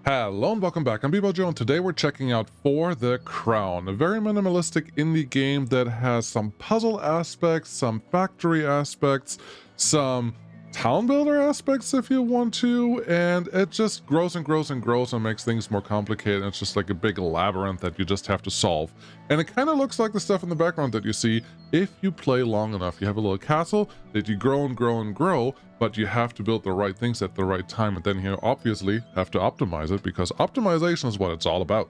Hello and welcome back. I'm Joe, and today we're checking out For the Crown, a very minimalistic indie game that has some puzzle aspects, some factory aspects, some town builder aspects if you want to, and it just grows and grows and grows and makes things more complicated. It's just like a big labyrinth that you just have to solve. And it kind of looks like the stuff in the background that you see if you play long enough. You have a little castle that you grow and grow and grow, but you have to build the right things at the right time, and then you obviously have to optimize it, because optimization is what it's all about.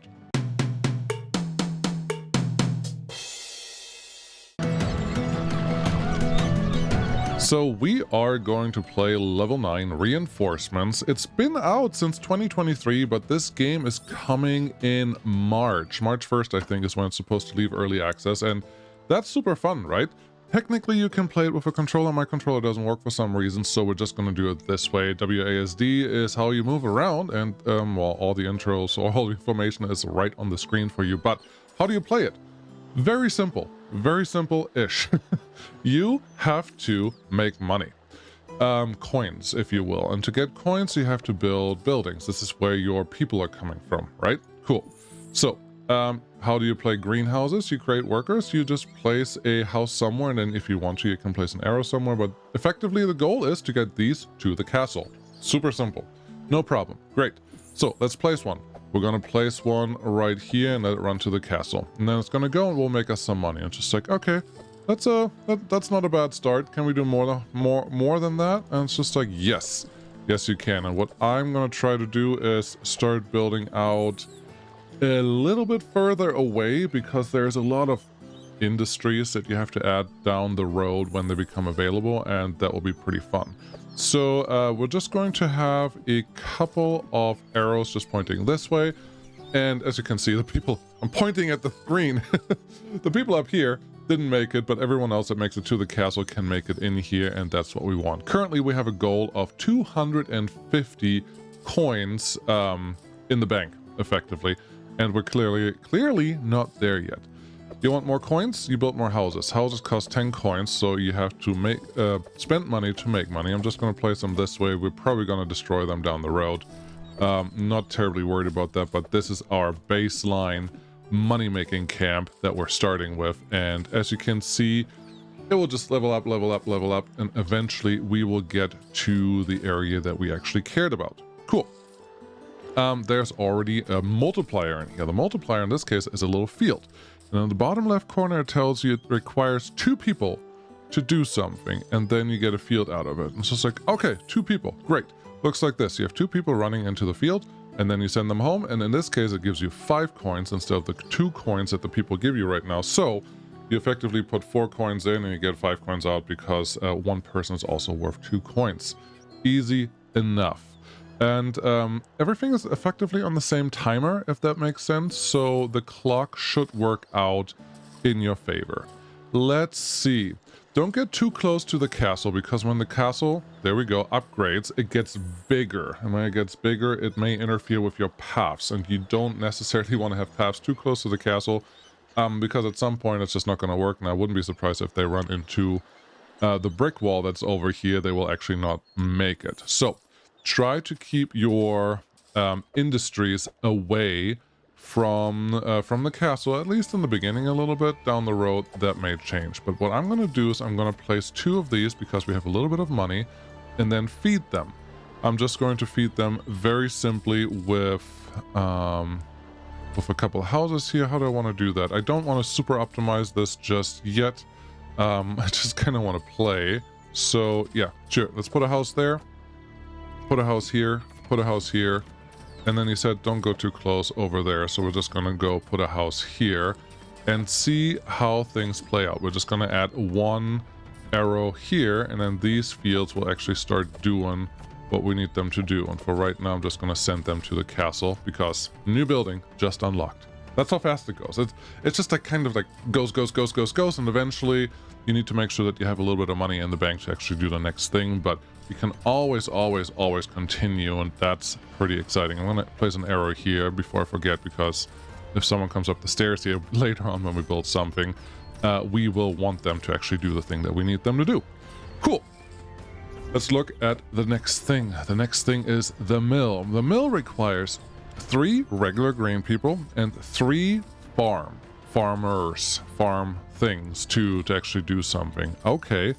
So we are going to play level 9 Reinforcements. It's been out since 2023, but this game is coming in March. March 1st, I think, is when it's supposed to leave early access, and that's super fun, right? Technically, you can play it with a controller. My controller doesn't work for some reason, so we're just going to do it this way. WASD is how you move around, and well, all the intros or all the information is right on the screen for you. But how do you play it? Very simple-ish. You have to make money. Coins, if you will. And to get coins, you have to build buildings. This is where your people are coming from, right? Cool. So, how do you play greenhouses? You create workers, you just place a house somewhere, and then if you want to, you can place an arrow somewhere, but effectively the goal is to get these to the castle. Super simple. No problem. Great. So, let's place one. We're gonna place one right here and let it run to the castle. And then it's gonna go and we'll make us some money. And just like, okay, that's not a bad start. Can we do more than that? And it's just like, yes, you can. And what I'm gonna try to do is start building out a little bit further away, because there's a lot of industries that you have to add down the road when they become available, and that will be pretty fun. So we're just going to have a couple of arrows just pointing this way, and as you can see, the people, I'm pointing at the screen, the people up here didn't make it, but everyone else that makes it to the castle can make it in here, and that's what we want. Currently we have a goal of 250 coins in the bank, effectively, and we're clearly not there yet. You want more coins? You build more houses. Houses cost 10 coins, so you have to spend money to make money. I'm just going to place them this way. We're probably going to destroy them down the road. Not terribly worried about that, but this is our baseline money-making camp that we're starting with. And as you can see, it will just level up, and eventually we will get to the area that we actually cared about. Cool. There's already a multiplier in here. The multiplier in this case is a little field. And on the bottom left corner, it tells you it requires 2 people to do something, and then you get a field out of it. And so it's like, okay, 2 people, great. Looks like this. You have 2 people running into the field, and then you send them home, and in this case, it gives you 5 coins instead of the 2 coins that the people give you right now. So you effectively put 4 coins in, and you get 5 coins out, because 1 person is also worth 2 coins. Easy enough. And everything is effectively on the same timer, if that makes sense, so the clock should work out in your favor. Let's see. Don't get too close to the castle, because when the castle, there we go, upgrades, it gets bigger. And when it gets bigger, it may interfere with your paths, and you don't necessarily want to have paths too close to the castle, because at some point it's just not going to work, and I wouldn't be surprised if they run into the brick wall that's over here. They will actually not make it. So try to keep your industries away from the castle, at least in the beginning a little bit. Down the road, that may change. But what I'm going to do is I'm going to place 2 of these, because we have a little bit of money, and then feed them. I'm just going to feed them very simply with a couple of houses here. How do I want to do that? I don't want to super optimize this just yet. I just kind of want to play. So yeah, sure. Let's put a house there. Put a house here, put a house here, and then he said don't go too close over there, so we're just gonna go put a house here and see how things play out. We're just gonna add 1 arrow here, and then these fields will actually start doing what we need them to do. And for right now, I'm just gonna send them to the castle, because new building just unlocked. That's how fast it goes. It's just like kind of like goes, and eventually you need to make sure that you have a little bit of money in the bank to actually do the next thing, but you can always continue, and that's pretty exciting. I'm gonna place an arrow here before I forget, because if someone comes up the stairs here later on when we build something, we will want them to actually do the thing that we need them to do. Cool. Let's look at the next thing. The next thing is the mill. The mill requires 3 regular green people and 3 farmers, farm things to actually do something. Okay,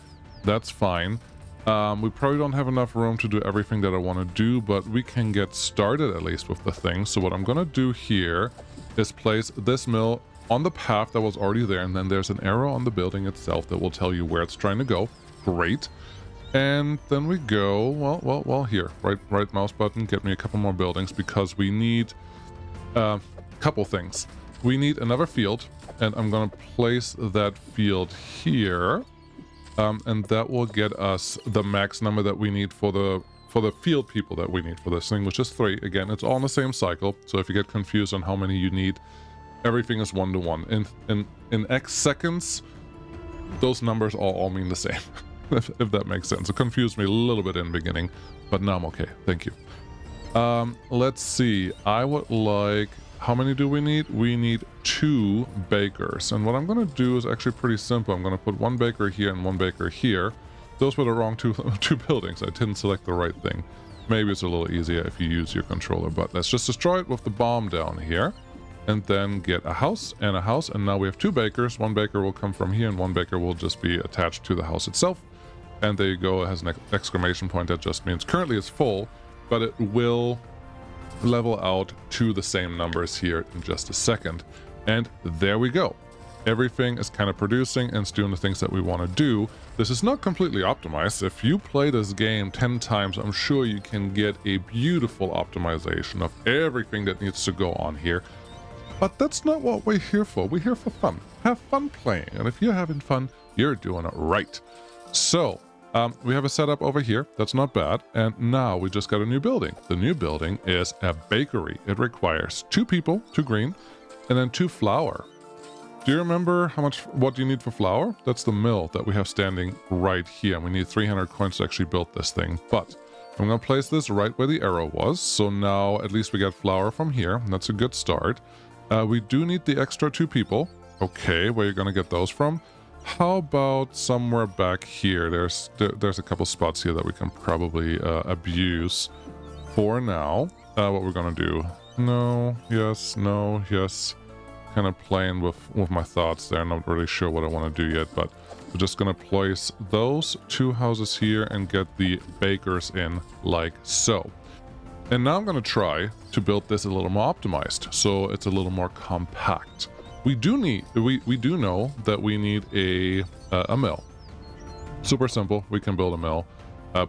that's fine. We probably don't have enough room to do everything that I want to do, but we can get started at least with the things. So what I'm going to do here is place this mill on the path that was already there, and then there's an arrow on the building itself that will tell you where it's trying to go. Great. And then we go, well, here, right mouse button, get me a couple more buildings, because we need a couple things. We need another field, and I'm going to place that field here. And that will get us the max number that we need for the field people that we need for this thing, which is 3. Again, it's all in the same cycle. So if you get confused on how many you need, everything is 1 to 1. In X seconds, those numbers all mean the same, if that makes sense. It confused me a little bit in the beginning, but now I'm okay. Thank you. Let's see. I would like... How many do we need? We need 2 bakers. And what I'm going to do is actually pretty simple. I'm going to put 1 baker here and 1 baker here. Those were the wrong two buildings. I didn't select the right thing. Maybe it's a little easier if you use your controller, but let's just destroy it with the bomb down here. And then get a house and a house. And now we have 2 bakers. 1 baker will come from here and 1 baker will just be attached to the house itself. And there you go. It has an exclamation point. That just means currently it's full, but it will level out to the same numbers here in just a second. And there we go. Everything is kind of producing and it's doing the things that we want to do. This is not completely optimized. If you play this game 10 times, I'm sure you can get a beautiful optimization of everything that needs to go on here. But that's not what we're here for. We're here for fun. Have fun playing. And if you're having fun, you're doing it right. So we have a setup over here. That's not bad. And now we just got a new building. The new building is a bakery. It requires 2 people, 2 green, and then 2 flour. Do you remember what you need for flour? That's the mill that we have standing right here. We need 300 coins to actually build this thing. But I'm going to place this right where the arrow was. So now at least we get flour from here. That's a good start. We do need the extra 2 people. Okay, where are you going to get those from? How about somewhere back here? There's a couple spots here that we can probably abuse for now. What we're gonna do? No, yes, no, yes. Kind of playing with my thoughts there. I'm not really sure what I want to do yet, but we're just gonna place those 2 houses here and get the bakers in like so. And now I'm gonna try to build this a little more optimized, so it's a little more compact. We do know that we need a mill. Super simple. We can build a mill,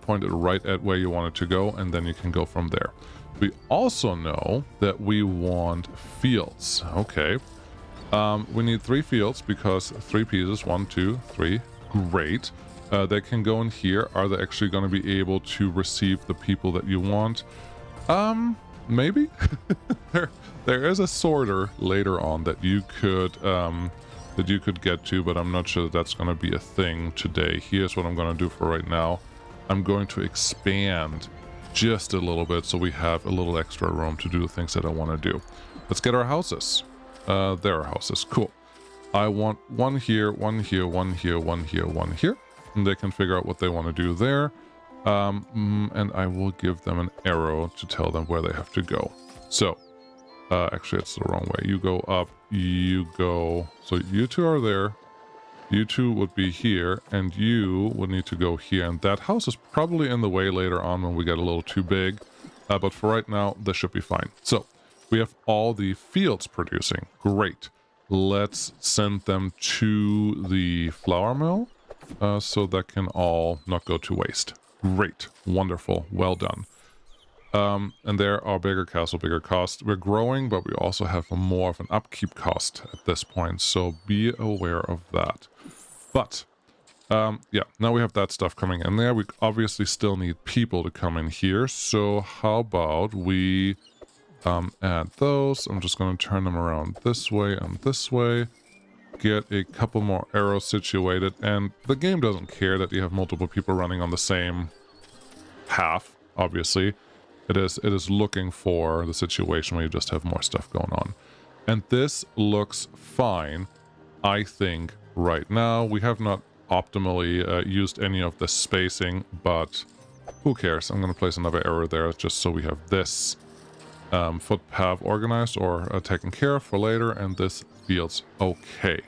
point it right at where you want it to go, and then you can go from there. We also know that we want fields. Okay. We need 3 fields because 3 pieces. 1, 2, 3. Great. They can go in here. Are they actually going to be able to receive the people that you want? Maybe. There is a sorter later on that you could get to, but I'm not sure that's going to be a thing today. Here's what I'm going to do for right now. I'm going to expand just a little bit so we have a little extra room to do the things that I want to do. Let's get our houses. There are houses. Cool. I want 1 here, 1 here, 1 here, 1 here, 1 here. And they can figure out what they want to do there. And I will give them an arrow to tell them where they have to go. So, actually it's the wrong way. You go up, you go... So you 2 are there. You 2 would be here, and you would need to go here. And that house is probably in the way later on when we get a little too big. But for right now, this should be fine. So, we have all the fields producing. Great. Let's send them to the flour mill, so that can all not go to waste. Great. Wonderful. Well done. And there are bigger castle, bigger cost. We're growing, but we also have more of an upkeep cost at this point, so be aware of that. But, yeah, now we have that stuff coming in there. We obviously still need people to come in here, so how about we add those. I'm just going to turn them around this way and this way. Get a couple more arrows situated, and the game doesn't care that you have multiple people running on the same path, obviously. It is looking for the situation where you just have more stuff going on. And this looks fine, I think, right now. We have not optimally used any of the spacing, but who cares? I'm going to place another arrow there just so we have this footpath organized or taken care of for later, and this feels okay.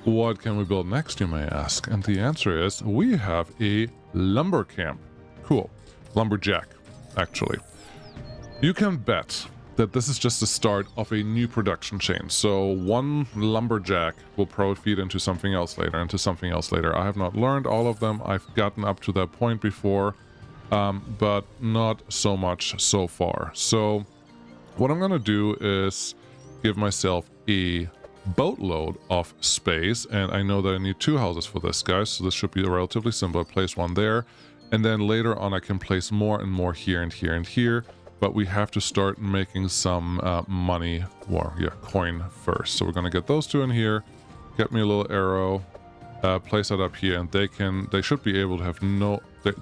What can we build next, you may ask? And the answer is we have a lumber camp. Cool. Lumberjack, actually. You can bet that this is just the start of a new production chain. So one lumberjack will probably feed into something else later, into something else later. I have not learned all of them. I've gotten up to that point before, but not so much so far. So what I'm going to do is give myself a boatload of space, and I know that I need 2 houses for this, guys, so this should be relatively simple. I place one there, and then later on I can place more and more here and here and here, but we have to start making some money, or yeah, coin first. So we're going to get those 2 in here, get me a little arrow, place that up here, and they should be able to have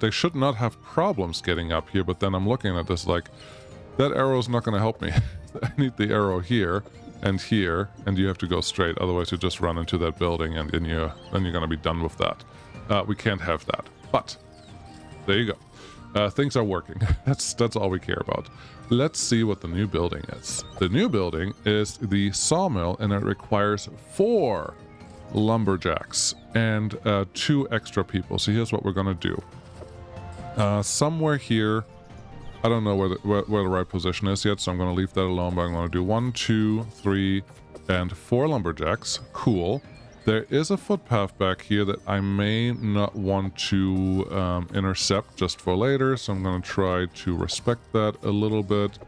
they should not have problems getting up here. But then I'm looking at this like, that arrow is not going to help me. I need the arrow here, and you have to go straight, otherwise you just run into that building, and then you're going to be done with that. We can't have that, but there you go. Things are working. That's all we care about. Let's see what the new building is. The new building is the sawmill, and it requires 4 lumberjacks and 2 extra people. So here's what we're going to do. Somewhere here, I don't know where the right position is yet, so I'm going to leave that alone, but I'm going to do 1, 2, 3, and 4 lumberjacks. Cool. There is a footpath back here that I may not want to intercept just for later, so I'm going to try to respect that a little bit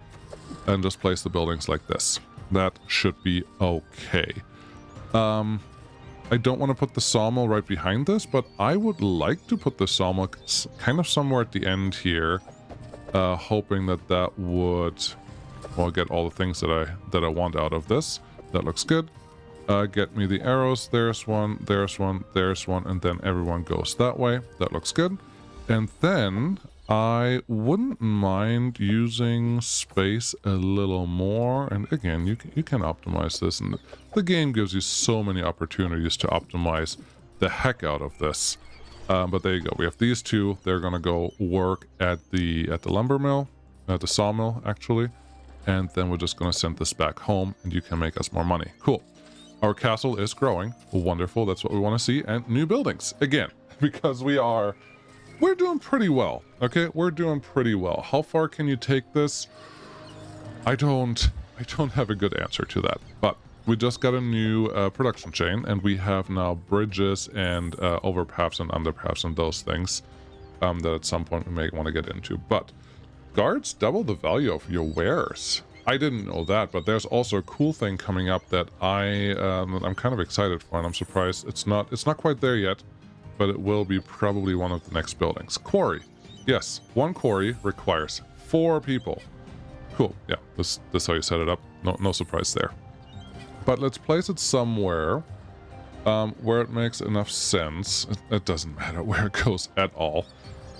and just place the buildings like this. That should be okay. I don't want to put the sawmill right behind this, but I would like to put the sawmill kind of somewhere at the end here. Hoping that would, well, get all the things that I want out of this. That looks good. Get me the arrows. There's one, there's one, there's one, and then everyone goes that way. That looks good. And then I wouldn't mind using space a little more. And again, you can optimize this, and the game gives you so many opportunities to optimize the heck out of this. But there you go. We have these 2. They're gonna go work at the lumber mill, at the sawmill actually, and then we're just gonna send this back home, and you can make us more money. Cool. Our castle is growing. Wonderful. That's what we want to see. And new buildings again, because we're doing pretty well. Okay, we're doing pretty well. How far can you take this? I don't have a good answer to that, but we just got a new production chain, and we have now bridges and overpaths and underpaths and those things that at some point we may want to get into. But guards double the value of your wares. I didn't know that, but there's also a cool thing coming up that I'm kind of excited for, and I'm surprised it's not quite there yet, but it will be probably one of the next buildings. Quarry. Yes, 1 quarry requires 4 people. Cool. Yeah, this is how you set it up. No surprise there. But let's place it somewhere where it makes enough sense. It doesn't matter where it goes at all.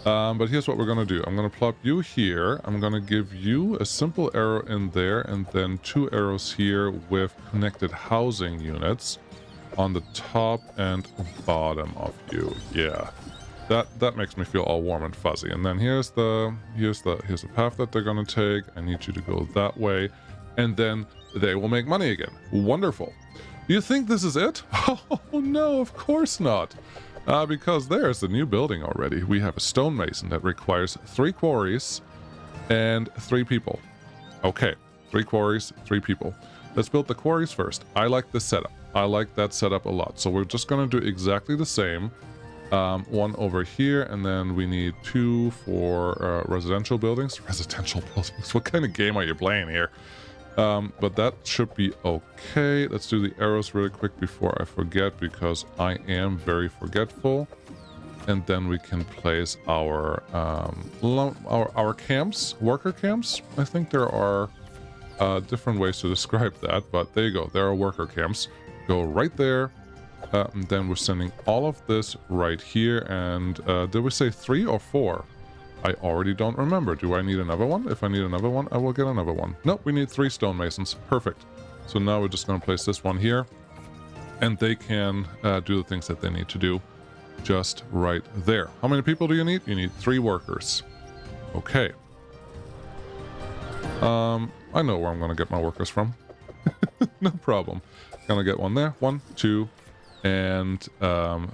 But here's what we're going to do. I'm going to plop you here. I'm going to give you a simple arrow in there, and then 2 arrows here with connected housing units on the top and bottom of you. Yeah, that makes me feel all warm and fuzzy. And then here's the path that they're going to take. I need you to go that way, and then they will make money again. Wonderful. You think this is it? Oh no, of course not. Because there's the new building already. We have a stonemason that requires 3 quarries and 3 people. Okay, 3 quarries, 3 people. Let's build the quarries first. I like this setup. I like that setup a lot. So we're just going to do exactly the same. 1 over here, and then we need 2 for residential buildings. Residential buildings? What kind of game are you playing here? But that should be okay. Let's do the arrows really quick before I forget, because I am very forgetful. And then we can place our camps, worker camps. I think there are different ways to describe that, but there you go. There are worker camps. Go right there. And then we're sending all of this right here. And did we say 3 or 4? I already don't remember. Do I need another one? If I need another one, I will get another one. Nope, we need 3 stonemasons. Perfect. So now we're just going to place this one here, and they can do the things that they need to do just right there. How many people do you need? You need 3 workers. Okay. I know where I'm going to get my workers from. No problem. Gonna get one there. 1, 2, and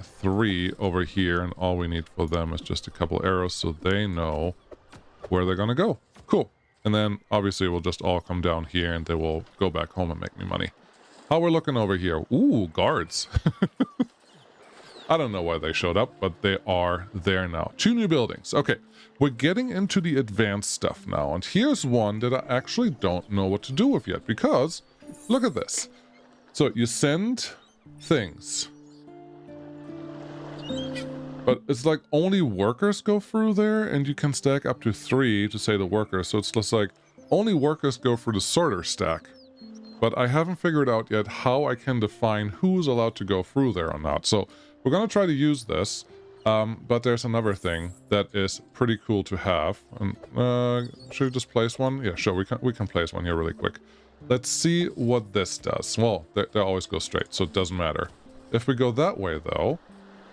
3 over here. And all we need for them is just a couple arrows so they know where they're gonna go. Cool. And then obviously we'll just all come down here and they will go back home and make me money. How we're looking over here? Ooh, guards. I don't know why they showed up, but they are there now. 2 new buildings. Okay, we're getting into the advanced stuff now. And here's one that I actually don't know what to do with yet, because look at this. So you send things, but it's like only workers go through there, and you can stack up to 3 to say the workers. So it's just like only workers go through the sorter stack. But I haven't figured out yet how I can define who's allowed to go through there or not. So we're going to try to use this, but there's another thing that is pretty cool to have. And, should we just place one? Yeah, sure, we can place one here really quick. Let's see what this does. Well, they always go straight, so it doesn't matter. If we go that way, though,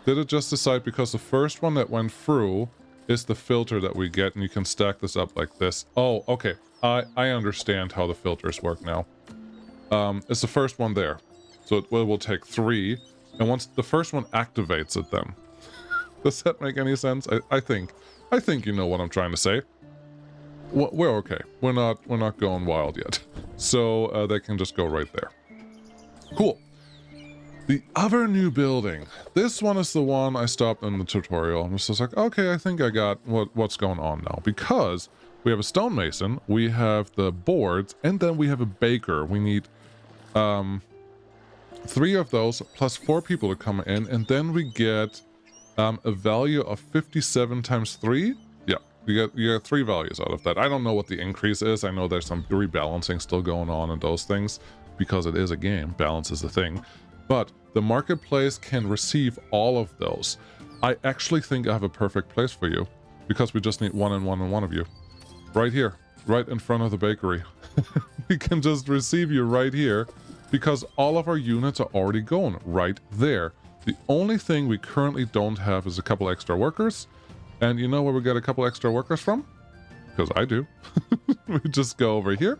did it just decide because the first one that went through is the filter that we get, and you can stack this up like this. Oh, okay. I understand how the filters work now. It's the first one there. So it will take 3, and once the first one activates it then. Does that make any sense? I think you know what I'm trying to say. We're okay. We're not going wild yet. So they can just go right there. Cool. The other new building. This one is the one I stopped in the tutorial. I'm just like, okay, I think I got what's going on now. Because we have a stonemason, we have the boards, and then we have a baker. We need 3 of those plus 4 people to come in, and then we get a value of 57 times 3. Yeah, you get 3 values out of that. I don't know what the increase is. I know there's some rebalancing still going on in those things because it is a game. Balance is a thing. But the marketplace can receive all of those. I actually think I have a perfect place for you because we just need 1 and 1 and 1 of you. Right here, right in front of the bakery. We can just receive you right here because all of our units are already going right there. The only thing we currently don't have is a couple extra workers. And you know where we get a couple extra workers from? Because I do. We just go over here,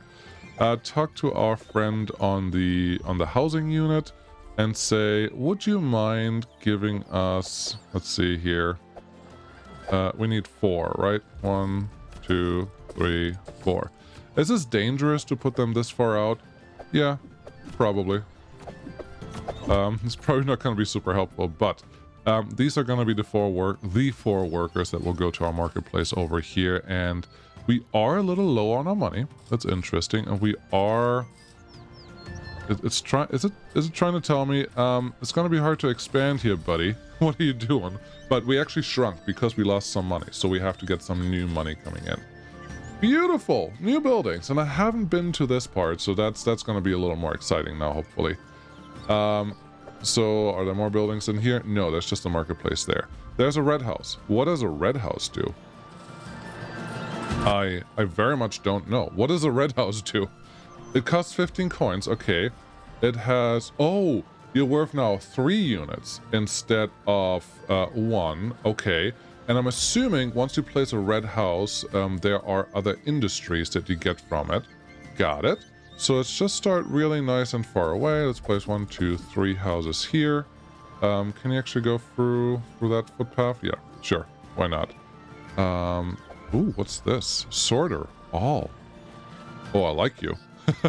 talk to our friend on the housing unit and say, would you mind giving us, let's see here. We need 4, right? 1, 2, 3, 4. Is this dangerous to put them this far out? Yeah, probably. It's probably not going to be super helpful, but these are going to be the 4 workers that will go to our marketplace over here, and we are a little low on our money. That's interesting, and we are. Is it trying to tell me it's going to be hard to expand here, buddy? What are you doing? But we actually shrunk because we lost some money, so we have to get some new money coming in. Beautiful new buildings, and I haven't been to this part, so that's going to be a little more exciting now, hopefully. So are there more buildings in here? No, there's just a marketplace there. There's a red house. What does a red house do? I very much don't know. What does a red house do? It costs 15 coins. Okay. It has... Oh, you're worth now 3 units instead of 1. Okay. And I'm assuming once you place a red house, there are other industries that you get from it. Got it. So let's just start really nice and far away. Let's place 1, 2, 3 houses here. Can you actually go through that footpath? Yeah, sure. Why not? Ooh, what's this? Sorter. All. Oh, I like you.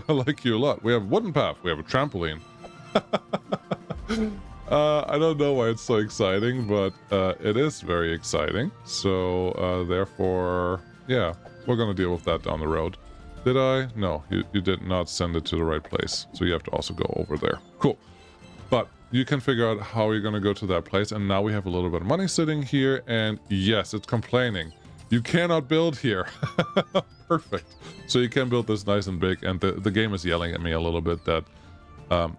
I like you a lot. We have a wooden path. We have a trampoline. I don't know why it's so exciting, but it is very exciting. So, therefore, yeah, we're going to deal with that down the road. Did I? No, you did not send it to the right place. So you have to also go over there. Cool. But you can figure out how you're going to go to that place. And now we have a little bit of money sitting here. And yes, it's complaining. You cannot build here. Perfect. So you can build this nice and big. And the game is yelling at me a little bit that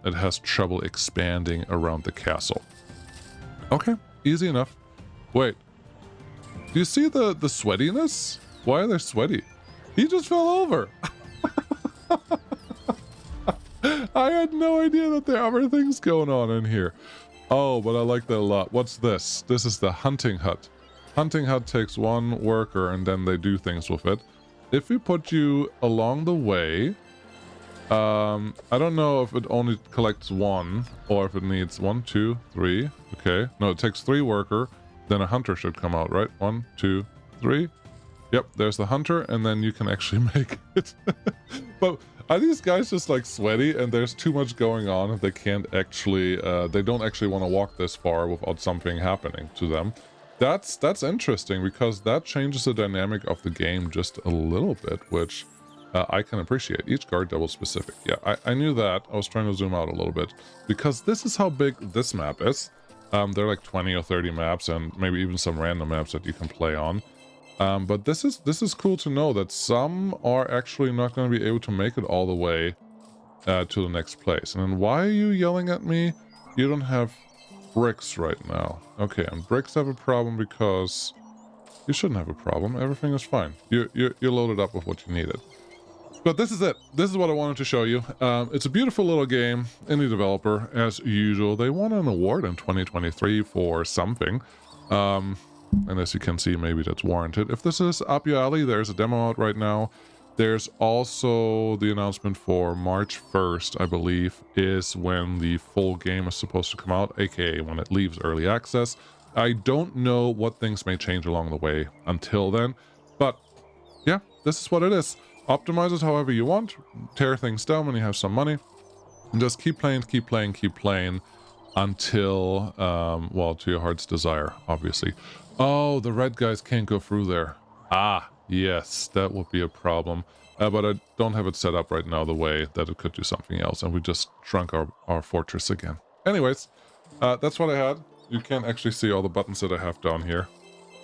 it has trouble expanding around the castle. Okay, easy enough. Wait. Do you see the sweatiness? Why are they sweaty? He just fell over. I had no idea that there are other things going on in here. Oh, but I like that a lot. What's this? This is the hunting hut. Hunting hut takes 1 worker and then they do things with it. if we put you along the way, I don't know if it only collects one or if it needs 1, 2, 3. Okay, no, it takes 3 worker. Then a hunter should come out, right? 1, 2, 3. Yep, there's the hunter, and then you can actually make it. But are these guys just like sweaty and there's too much going on and they can't actually, they don't actually want to walk this far without something happening to them? That's interesting because that changes the dynamic of the game just a little bit, which I can appreciate. Each guard double specific. Yeah, I knew that. I was trying to zoom out a little bit because this is how big this map is. There are like 20 or 30 maps and maybe even some random maps that you can play on. But this is cool to know that some are actually not going to be able to make it all the way to the next place. And then why are you yelling at me? You don't have bricks right now. Okay, and bricks have a problem because you shouldn't have a problem. Everything is fine. You're loaded up with what you needed. But this is it. This is what I wanted to show you. It's a beautiful little game. Indie developer, as usual. They won an award in 2023 for something. And as you can see, maybe that's warranted. If this is up your alley, there's a demo out right now. There's also the announcement for March 1st, I believe, is when the full game is supposed to come out, aka when it leaves early access. I don't know what things may change along the way until then, but yeah, this is what it is. Optimize it however you want, tear things down when you have some money, and just keep playing until, well, to your heart's desire, obviously. Oh, the red guys can't go through there. Ah, yes, that would be a problem. But I don't have it set up right now the way that it could do something else, and we just shrunk our fortress again. Anyways, that's what I had. You can't actually see all the buttons that I have down here.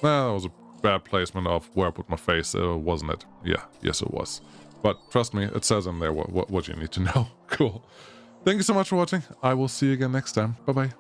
That was a bad placement of where I put my face, wasn't it? Yeah, yes it was. But trust me, it says in there what you need to know. Cool. Thank you so much for watching. I will see you again next time. Bye-bye.